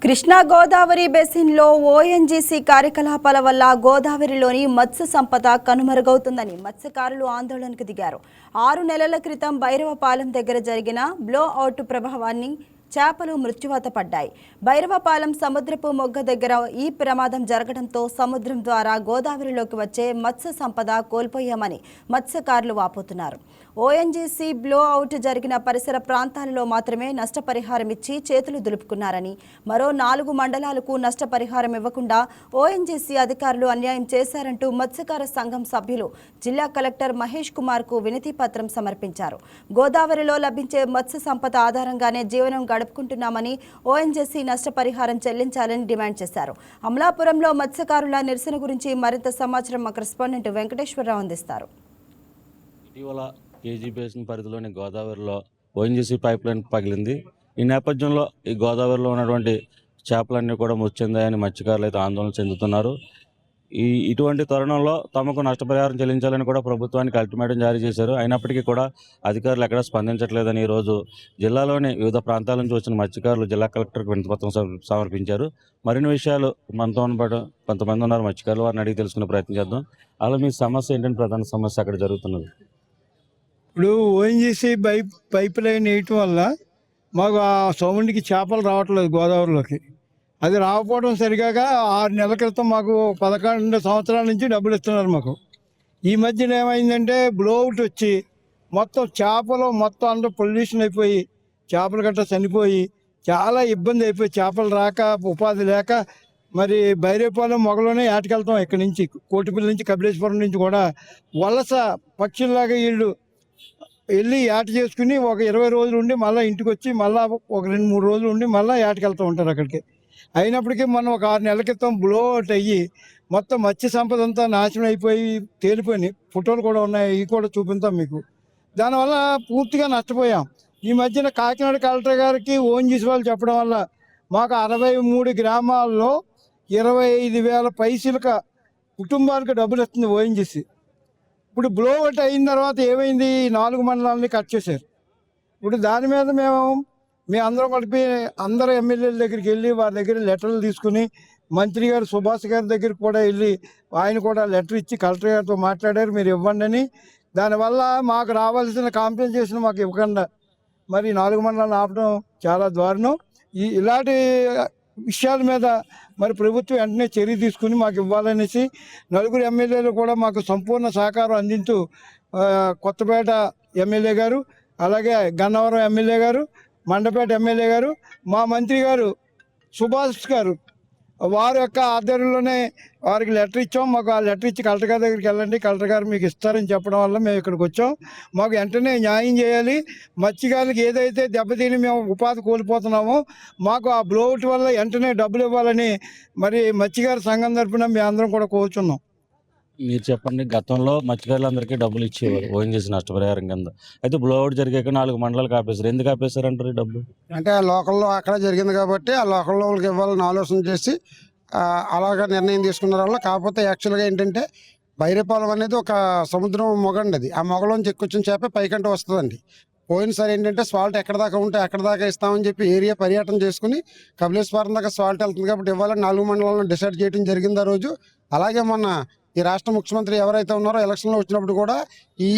కృష్ణా గోదావరి బేసిన్లో ఓఎన్జీసీ కార్యకలాపాల వల్ల గోదావరిలోని మత్స్య సంపద కనుమరుగవుతుందని మత్స్యకారులు ఆందోళనకు దిగారు. 6 నెలల క్రితం భైరవపాలెం దగ్గర జరిగిన బ్లో అవుట్ ప్రభావాన్ని చేపలు మృత్యువాత పడ్డాయి. భైరవపాలెం సముద్రపు మొగ్గ దగ్గర ఈ ప్రమాదం జరగడంతో సముద్రం ద్వారా గోదావరిలోకి వచ్చే మత్స్య సంపద కోల్పోయామని మత్స్యకారులు వాపోతున్నారు. ఓఎన్జీసీ బ్లో అవుట్ జరిగిన పరిసర ప్రాంతాలలో మాత్రమే నష్టపరిహారం ఇచ్చి చేతులు దులుపుకున్నారని, మరో 4 మండలాలకు నష్టపరిహారం ఇవ్వకుండా ఓఎన్జీసీ అధికారులు అన్యాయం చేశారంటూ మత్స్యకార సంఘం సభ్యులు జిల్లా కలెక్టర్ మహేష్ కుమార్ కు వినతి పత్రం సమర్పించారు. గోదావరిలో లభించే మత్స్య సంపద ఆధారంగానే జీవనం గడుపుకుంటున్నామని, ఓఎన్జీసీ నష్టపరిహారం చెల్లించాలని డిమాండ్ చేశారు. అమలాపురంలో మత్స్యకారుల నిరసన గురించి మరింత సమాచారం మా కరెస్పాండెంట్ వెంకటేశ్వరరావు అందిస్తారు. ఇటీవల కేజీ బేసిన్ పరిధిలోని గోదావరిలో ఓఎన్జీసీ పైప్ లైన్ పగిలింది. ఈ నేపథ్యంలో ఈ గోదావరిలో ఉన్నటువంటి చేపలన్నీ కూడా మృతి చెందాయని మత్స్యకారులు అయితే ఆందోళన చెందుతున్నారు. ఇటువంటి తరుణంలో తమకు నష్టపరిహారం చెల్లించాలని కూడా ప్రభుత్వానికి అల్టిమేటం జారీ చేశారు. అయినప్పటికీ కూడా అధికారులు ఎక్కడా స్పందించట్లేదని ఈరోజు జిల్లాలోని వివిధ ప్రాంతాల నుంచి వచ్చిన మత్స్యకారులు జిల్లా కలెక్టర్కి వినతిపత్రం సమర్పించారు. మరిన్ని విషయాలు మనతో పాటు కొంతమంది ఉన్నారు మత్స్యకారులు, వారిని అడిగి తెలుసుకునే ప్రయత్నం చేద్దాం. అలా మీ సమస్య ఏంటంటే ప్రధాన సమస్య అక్కడ జరుగుతున్నది? ఇప్పుడు ఓఎన్జీసీ పైప్ లైన్ వేయటం వల్ల మాకు ఆ సౌండ్కి చేపలు రావట్లేదు గోదావరిలోకి. అది రాకపోవడం సరిగాక 6 నెలల క్రితం మాకు 11 సంవత్సరాల నుంచి డబ్బులు ఇస్తున్నారు మాకు. ఈ మధ్యన ఏమైందంటే బ్లోఅవుట్ వచ్చి మొత్తం చేపలు మొత్తం అందరూ పొల్యూషన్ అయిపోయి చేపలు గట్రా చనిపోయి చాలా ఇబ్బంది అయిపోయి చేపలు రాక ఉపాధి లేక మరి భైరవపాలెం మొగలోనే ఏటకెళ్తాం. ఇక్కడి నుంచి కోటిపల్లి నుంచి కపిలేశ్వరం నుంచి కూడా వలస పక్షుల్లాగా వీళ్ళు వెళ్ళి ఏట చేసుకుని ఒక 20 రోజులు ఉండి మళ్ళీ ఇంటికి వచ్చి మళ్ళీ ఒక 2-3 రోజులు ఉండి మళ్ళీ ఏటకెళ్తూ ఉంటారు అక్కడికి. అయినప్పటికీ మనం ఒక 6 నెలల క్రితం బ్లో అవుట్ అయ్యి మొత్తం మత్స్య సంపద అంతా నాశనం అయిపోయి తేలిపోయినాయి. ఫోటోలు కూడా ఉన్నాయి, ఇవి కూడా చూపిస్తాం మీకు. దానివల్ల పూర్తిగా నష్టపోయాం. ఈ మధ్యన కాకినాడ కలెక్టర్ గారికి ఓఎన్జీసీ వాళ్ళు చెప్పడం వల్ల మాకు 63 గ్రామాల్లో 25,000 పైసలక కుటుంబానికి డబ్బులు ఇస్తుంది ఓఎన్జీసీ. ఇప్పుడు బ్లో అవుట్ అయిన తర్వాత ఏమైంది, 4 మండలాలని కట్ చేశారు. ఇప్పుడు దాని మీద మేము అందరం కలిపి అందరు ఎమ్మెల్యేల దగ్గరికి వెళ్ళి వారి దగ్గర లెటర్లు తీసుకుని మంత్రి గారు సుభాష్ గారి దగ్గరికి కూడా వెళ్ళి ఆయన కూడా లెటర్ ఇచ్చి కలెక్టర్ గారితో మాట్లాడారు, మీరు ఇవ్వండి అని. దానివల్ల మాకు రావాల్సిన కాంపెన్సేషన్ మాకు ఇవ్వకుండా మరి 4 మండలాలను ఆపడం చాలా దారుణం. ఇలాంటి విషయాల మీద మరి ప్రభుత్వం వెంటనే చర్య తీసుకుని మాకు ఇవ్వాలనేసి 4 ఎమ్మెల్యేలు కూడా మాకు సంపూర్ణ సహకారం అందించు కొత్తపేట ఎమ్మెల్యే గారు, అలాగే గన్నవరం ఎమ్మెల్యే గారు, మండపేట ఎమ్మెల్యే గారు, మా మంత్రి గారు సుభాష్ గారు, వారి యొక్క ఆధ్వర్యంలోనే వారికి లెటర్ ఇచ్చాం. మాకు ఆ లెటర్ ఇచ్చి కలెక్టర్ గారి దగ్గరికి వెళ్ళండి, కలెక్టర్ గారు మీకు ఇస్తారని చెప్పడం వల్ల మేము ఇక్కడికి వచ్చాం. మాకు వెంటనే న్యాయం చేయాలి. మత్స్యకారులకు ఏదైతే దెబ్బతిని మేము ఉపాధి కోల్పోతున్నామో మాకు ఆ బ్లోఅవుట్ వల్ల వెంటనే డబ్బులు ఇవ్వాలని మరి మత్స్యకార సంఘం తరఫున మేము అందరం కూడా కోరుచున్నాం. మీరు చెప్పండి, గతంలో మత్స్యకారులందరికీ డబ్బులు ఇచ్చేవారు ఓఎన్జీసీ నష్టపరిహారం కింద. అయితే బ్లోఅవుట్ జరిగాక 4 మండలాలకు ఆపేశారు. ఎందుకు ఆపేశారు అంటారు ఈ డబ్బు? అంటే ఆ లోకల్లో అక్కడ జరిగింది కాబట్టి ఆ లోకల్లో వాళ్ళకి ఇవ్వాలని ఆలోచన చేసి అలాగా నిర్ణయం తీసుకున్న వాళ్ళు. కాకపోతే యాక్చువల్గా ఏంటంటే భైరవపాలెం అనేది ఒక సముద్రం మొగండి, అది ఆ మొగలోంచి ఎక్కువ చేప పైకంటూ వస్తుందండి. పోయినసారి ఏంటంటే సాల్ట్ ఎక్కడ దాకా ఉంటే ఎక్కడ దాకా ఇస్తామని చెప్పి ఏరియా పర్యటన చేసుకుని కపిలేశ్వరం దాకా సాల్ట్ వెళ్తుంది కాబట్టి ఇవ్వాలని 4 మండలాలను డిసైడ్ చేయడం జరిగింది ఆ రోజు. అలాగే మొన్న ఈ రాష్ట్ర ముఖ్యమంత్రి ఎవరైతే ఉన్నారో ఎలక్షన్లో వచ్చినప్పుడు కూడా ఈ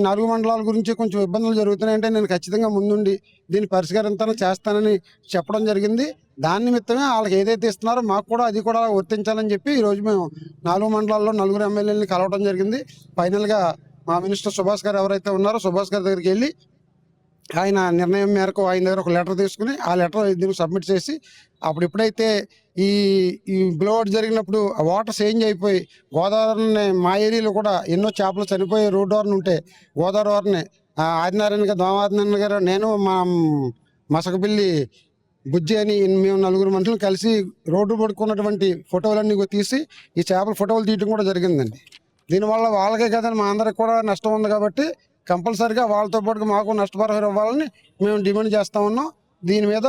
4 మండలాల గురించి కొంచెం ఇబ్బందులు జరుగుతున్నాయంటే నేను ఖచ్చితంగా ముందుండి దీన్ని పరిష్కరించాలని చేస్తానని చెప్పడం జరిగింది. దాని నిమిత్తమే వాళ్ళకి ఏదైతే ఇస్తున్నారో మాకు కూడా అది కూడా వర్తించాలని చెప్పి ఈరోజు మేము 4 మండలాల్లో 4 ఎమ్మెల్యేలని కలవడం జరిగింది. ఫైనల్గా మా మినిస్టర్ సుభాష్ గారు ఎవరైతే ఉన్నారో సుభాష్ గారి దగ్గరికి వెళ్ళి ఆయన నిర్ణయం మేరకు ఆయన దగ్గర ఒక లెటర్ తీసుకుని ఆ లెటర్ దీనికి సబ్మిట్ చేసి అప్పుడు ఎప్పుడైతే ఈ బ్లోఅవుట్ జరిగినప్పుడు వాటర్ చేంజ్ అయిపోయి గోదావరిని మా ఏరియాలో కూడా ఎన్నో చేపలు చనిపోయి రోడ్డు వారిని ఉంటే గోదావరి వారిని ఆదినారాయణ గారు, దోమాదినారాయణ గారు, నేను మా మసకపిల్లి బుజ్జి అని మేము 4 మనుషులు కలిసి రోడ్డు పడుకున్నటువంటి ఫోటోలన్నీ తీసి ఈ చేపల ఫోటోలు తీయడం కూడా జరిగిందండి. దీనివల్ల వాళ్ళకే కదండి మా అందరికి కూడా నష్టం ఉంది కాబట్టి కంపల్సరిగా వాళ్ళతో పాటు మాకు నష్టపరిహారం ఇవ్వాలని మేము డిమాండ్ చేస్తూ ఉన్నాం. దీని మీద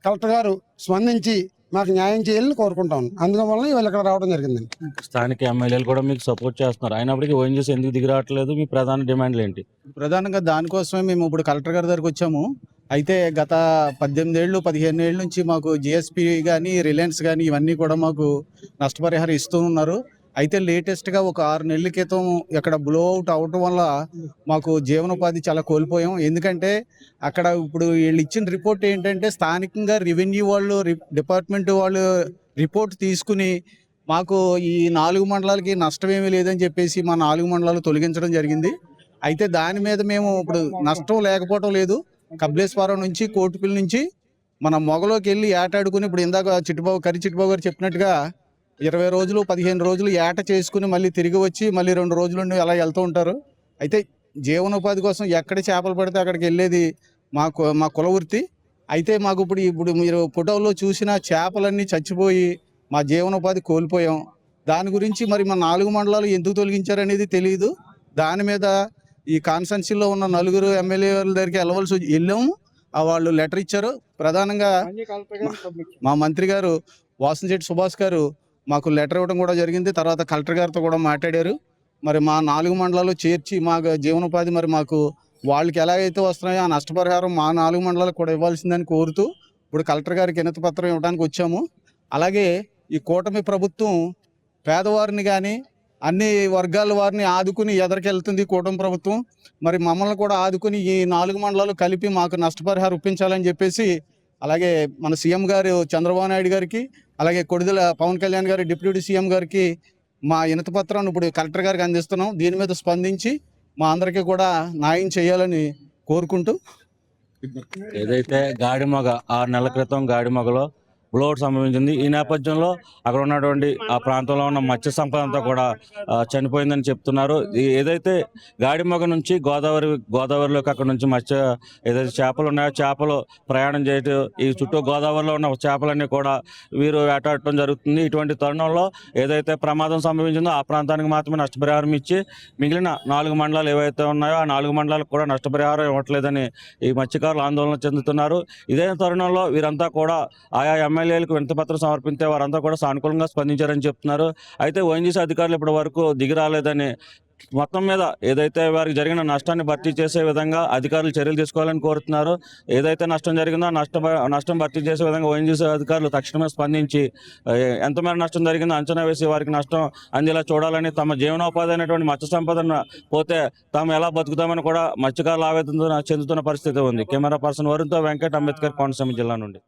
కలెక్టర్ గారు స్పందించి మాకు న్యాయం చేయాలని కోరుకుంటాం. అందువల్ల వీళ్ళు ఇక్కడ రావడం జరిగిందండి. స్థానిక ఎమ్మెల్యేలు కూడా మీకు సపోర్ట్ చేస్తున్నారు, అయినప్పటికీ ఓఎన్జీసీ ఎందుకు దిగి రావట్లేదు? మీ ప్రధాన డిమాండ్లు ఏంటి? ప్రధానంగా దానికోసమే మేము ఇప్పుడు కలెక్టర్ గారి దగ్గరికి వచ్చాము. అయితే గత 18 ఏళ్ళు 15 ఏళ్ళ నుంచి మాకు జిఎస్పి కానీ రిలయన్స్ కానీ ఇవన్నీ కూడా మాకు నష్టపరిహారం ఇస్తూ ఉన్నారు. అయితే లేటెస్ట్గా ఒక 6 నెలల క్రితం ఇక్కడ బ్లోఅవుట్ అవటం వల్ల మాకు జీవనోపాధి చాలా కోల్పోయాం. ఎందుకంటే అక్కడ ఇప్పుడు వీళ్ళు ఇచ్చిన రిపోర్ట్ ఏంటంటే స్థానికంగా రెవెన్యూ వాళ్ళు డిపార్ట్మెంట్ వాళ్ళు రిపోర్ట్ తీసుకుని మాకు ఈ 4 మండలాలకి నష్టం ఏమీ లేదని చెప్పేసి మా 4 మండలాలు తొలగించడం జరిగింది. అయితే దాని మీద మేము ఇప్పుడు నష్టం లేకపోవటం లేదు. కపిలేశ్వరం నుంచి కోటిపల్లి నుంచి మన మొగలోకి వెళ్ళి ఏటాడుకుని ఇప్పుడు ఇందాక చిట్టుబాబు గారు చెప్పినట్టుగా 20 రోజులు 15 రోజులు ఏట చేసుకుని మళ్ళీ తిరిగి వచ్చి మళ్ళీ 2 రోజుల నుండి అలా వెళ్తూ ఉంటారు. అయితే జీవనోపాధి కోసం ఎక్కడ చేపలు పడితే అక్కడికి వెళ్ళేది మా కుల వృత్తి. అయితే మాకు ఇప్పుడు మీరు ఫోటోలో చూసిన చేపలన్నీ చచ్చిపోయి మా జీవనోపాధి కోల్పోయాం. దాని గురించి మరి మా 4 మండలాలు ఎందుకు తొలగించారనేది తెలియదు. దాని మీద ఈ కాన్స్టెన్సీలో ఉన్న 4 ఎమ్మెల్యేల దగ్గరికి వెళ్ళాము. వాళ్ళు లెటర్ ఇచ్చారు. ప్రధానంగా మా మంత్రి గారు వాసంశెట్టి సుభాష్ గారు మాకు లెటర్ ఇవ్వడం కూడా జరిగింది. తర్వాత కలెక్టర్ గారితో కూడా మాట్లాడారు. మరి మా 4 మండలాలు చేర్చి మా జీవనోపాధి మరి మాకు వాళ్ళకి ఎలాగైతే వస్తున్నాయో ఆ నష్టపరిహారం మా 4 మండలాలకు కూడా ఇవ్వాల్సిందని కోరుతూ ఇప్పుడు కలెక్టర్ గారికి వినతి పత్రం ఇవ్వడానికి వచ్చాము. అలాగే ఈ కూటమి ప్రభుత్వం పేదవారిని కానీ అన్ని వర్గాల వారిని ఆదుకుని ఎదరికెళ్తుంది కూటమి ప్రభుత్వం. మరి మమ్మల్ని కూడా ఆదుకుని ఈ 4 మండలాలు కలిపి మాకు నష్టపరిహారం ఒప్పించాలని చెప్పేసి అలాగే మన సీఎం గారు చంద్రబాబు నాయుడు గారికి అలాగే కొడిదెల పవన్ కళ్యాణ్ గారి డిప్యూటీ సీఎం గారికి మా వినతి పత్రాన్ని ఇప్పుడు కలెక్టర్ గారికి అందిస్తున్నాం. దీని మీద స్పందించి మా అందరికీ కూడా న్యాయం చేయాలని కోరుకుంటూ ఏదైతే గాడిమగ 6 నెలల క్రితం గాడిమగలో బ్లోఅవుట్ సంభవించింది. ఈ నేపథ్యంలో అక్కడ ఉన్నటువంటి ఆ ప్రాంతంలో ఉన్న మత్స్య సంపద అంతా కూడా చనిపోయిందని చెప్తున్నారు. ఏదైతే గాడిమగ నుంచి గోదావరిలోకి అక్కడ నుంచి ఏదైతే చేపలు ఉన్నాయో చేపలు ప్రయాణం చేయటం ఈ చుట్టూ గోదావరిలో ఉన్న చేపలన్నీ కూడా వీరు వేటాడటం జరుగుతుంది. ఇటువంటి తరుణంలో ఏదైతే ప్రమాదం సంభవించిందో ఆ ప్రాంతానికి మాత్రమే నష్టపరిహారం ఇచ్చి మిగిలిన 4 మండలాలు ఏవైతే ఉన్నాయో ఆ 4 మండలాలకు కూడా నష్టపరిహారం ఇవ్వట్లేదని ఈ మత్స్యకారులు ఆందోళన చెందుతున్నారు. ఇదే తరుణంలో వీరంతా కూడా ఆయా ఎమ్మెల్యేలకు వినతిపత్రం సమర్పిస్తే వారంతా కూడా సానుకూలంగా స్పందించారని చెప్తున్నారు. అయితే ఓఎన్జీసీ అధికారులు ఇప్పటి వరకు దిగి రాలేదని మొత్తం మీద ఏదైతే వారికి జరిగిన నష్టాన్ని భర్తీ చేసే విధంగా అధికారులు చర్యలు తీసుకోవాలని కోరుతున్నారు. ఏదైతే నష్టం జరిగిందో నష్టం భర్తీ చేసే విధంగా ఓఎన్జీసీ అధికారులు తక్షణమే స్పందించి ఎంత మేర నష్టం జరిగిందో అంచనా వేసి వారికి నష్టం అందేలా చూడాలని, తమ జీవనోపాధి అయినటువంటి మత్స్య సంపదను పోతే తాము ఎలా బతుకుతామని కూడా మత్స్యకారులు ఆవేదన చెందుతున్న పరిస్థితి ఉంది. కెమెరా పర్సన్ వరుణ్తో వెంకట్, అంబేద్కర్, కోనసీమ జిల్లా నుండి.